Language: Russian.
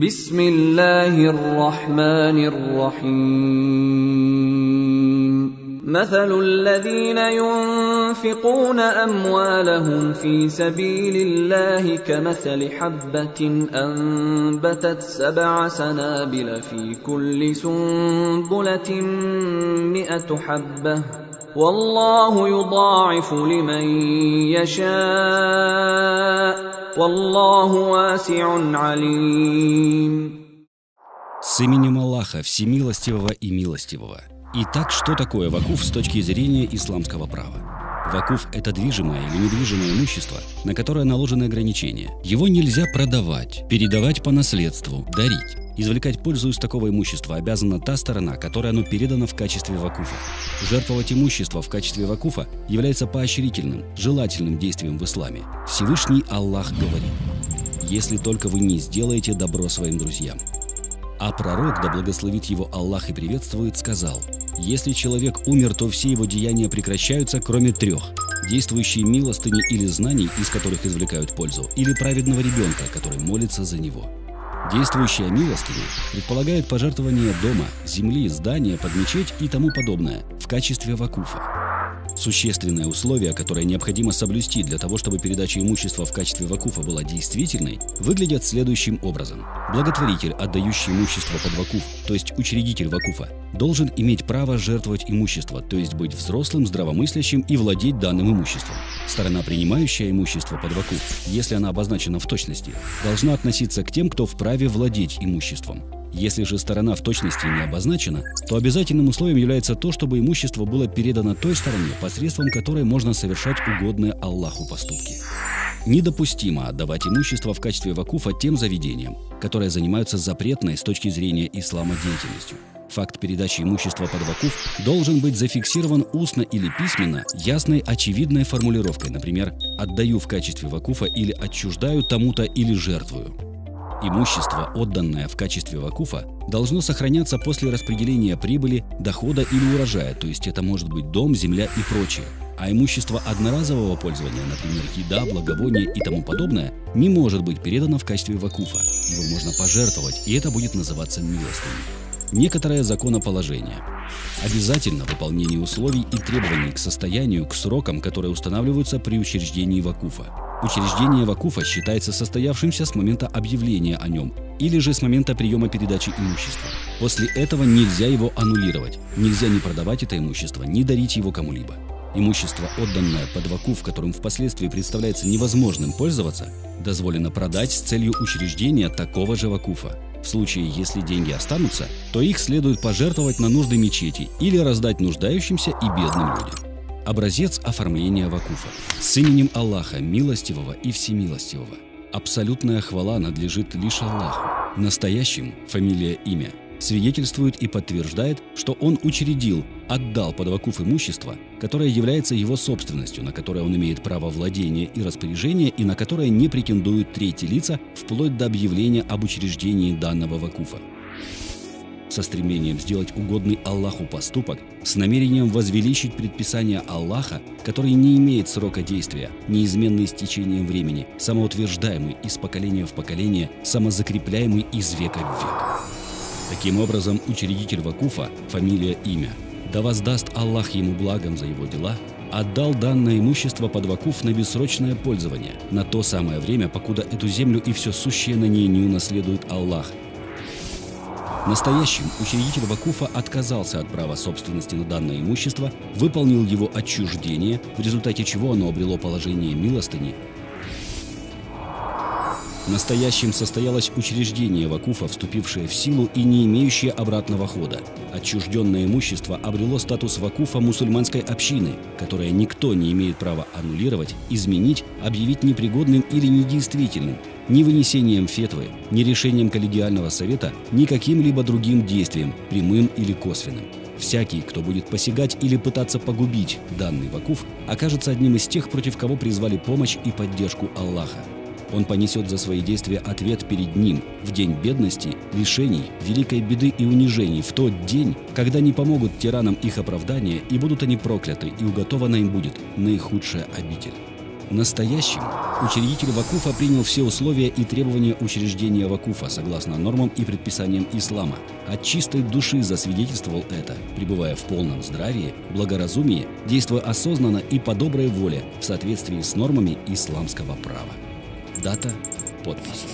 بسم الله الرحمن الرحيم مثل الذين ينفقون أموالهم في سبيل الله كمثل حبة أنبتت 7 سنابل في كل سنبلة 100 حبة والله يضاعف لمن يشاء والله واسع عليم. С именем Аллаха, Всемилостивого и Милостивого. Итак, что такое вакуф с точки зрения исламского права? Вакуф – это движимое или недвижимое имущество, на которое наложены ограничения. Его нельзя продавать, передавать по наследству, дарить. Извлекать пользу из такого имущества обязана та сторона, которой оно передано в качестве вакуфа. Жертвовать имущество в качестве вакуфа является поощрительным, желательным действием в исламе. Всевышний Аллах говорит: «Если только вы не сделаете добро своим друзьям». А пророк, да благословит его Аллах и приветствует, сказал: «Если человек умер, то все его деяния прекращаются, кроме 3: действующие милостыни или знаний, из которых извлекают пользу, или праведного ребенка, который молится за него». Действующая милостыня предполагает пожертвование дома, земли, здания под мечеть и тому подобное в качестве вакуфа. Существенное условие, которое необходимо соблюсти для того, чтобы передача имущества в качестве вакуфа была действительной, выглядит следующим образом. Благотворитель, отдающий имущество под вакуф, то есть учредитель вакуфа, должен иметь право жертвовать имущество, то есть быть взрослым, здравомыслящим и владеть данным имуществом. Сторона, принимающая имущество под вакуф, если она обозначена в точности, должна относиться к тем, кто вправе владеть имуществом. Если же сторона в точности не обозначена, то обязательным условием является то, чтобы имущество было передано той стороне, посредством которой можно совершать угодные Аллаху поступки. Недопустимо отдавать имущество в качестве вакуфа тем заведениям, которые занимаются запретной с точки зрения ислама деятельностью. Факт передачи имущества под вакуф должен быть зафиксирован устно или письменно ясной, очевидной формулировкой, например, «отдаю в качестве вакуфа» или «отчуждаю тому-то» или «жертвую». Имущество, отданное в качестве вакуфа, должно сохраняться после распределения прибыли, дохода или урожая, то есть это может быть дом, земля и прочее. А имущество одноразового пользования, например, еда, благовония и тому подобное, не может быть передано в качестве вакуфа. Его можно пожертвовать, и это будет называться милостыней. Некоторое законоположение. Обязательно выполнение условий и требований к состоянию, к срокам, которые устанавливаются при учреждении вакуфа. Учреждение вакуфа считается состоявшимся с момента объявления о нем или же с момента приема передачи имущества. После этого нельзя его аннулировать, нельзя ни продавать это имущество, ни дарить его кому-либо. Имущество, отданное под вакуф, которым впоследствии представляется невозможным пользоваться, дозволено продать с целью учреждения такого же вакуфа. В случае, если деньги останутся, то их следует пожертвовать на нужды мечети или раздать нуждающимся и бедным людям. Образец оформления вакуфа. С именем Аллаха, Милостивого и Всемилостивого. Абсолютная хвала надлежит лишь Аллаху. Настоящим, фамилия, имя, свидетельствует и подтверждает, что он учредил, отдал под вакуф имущество, которое является его собственностью, на которое он имеет право владения и распоряжения и на которое не претендуют третьи лица вплоть до объявления об учреждении данного вакуфа. Со стремлением сделать угодный Аллаху поступок, с намерением возвеличить предписания Аллаха, который не имеет срока действия, неизменный с течением времени, самоутверждаемый из поколения в поколение, самозакрепляемый из века в век. Таким образом, учредитель вакуфа, фамилия, имя, да воздаст Аллах ему благом за его дела, отдал данное имущество под вакуф на бессрочное пользование, на то самое время, покуда эту землю и все сущее на ней не унаследует Аллах. Настоящим учредитель вакуфа отказался от права собственности на данное имущество, выполнил его отчуждение, в результате чего оно обрело положение милостыни. Настоящим состоялось учреждение вакуфа, вступившее в силу и не имеющее обратного хода. Отчужденное имущество обрело статус вакуфа мусульманской общины, которое никто не имеет права аннулировать, изменить, объявить непригодным или недействительным, ни вынесением фетвы, ни решением коллегиального совета, ни каким-либо другим действием, прямым или косвенным. Всякий, кто будет посягать или пытаться погубить данный вакуф, окажется одним из тех, против кого призвали помощь и поддержку Аллаха. Он понесет за свои действия ответ перед Ним в день бедности, лишений, великой беды и унижений, в тот день, когда не помогут тиранам их оправдания, и будут они прокляты, и уготована им будет наихудшая обитель. Настоящим учредитель вакуфа принял все условия и требования учреждения вакуфа согласно нормам и предписаниям ислама. От чистой души засвидетельствовал это, пребывая в полном здравии, благоразумии, действуя осознанно и по доброй воле в соответствии с нормами исламского права. Дата, подпись.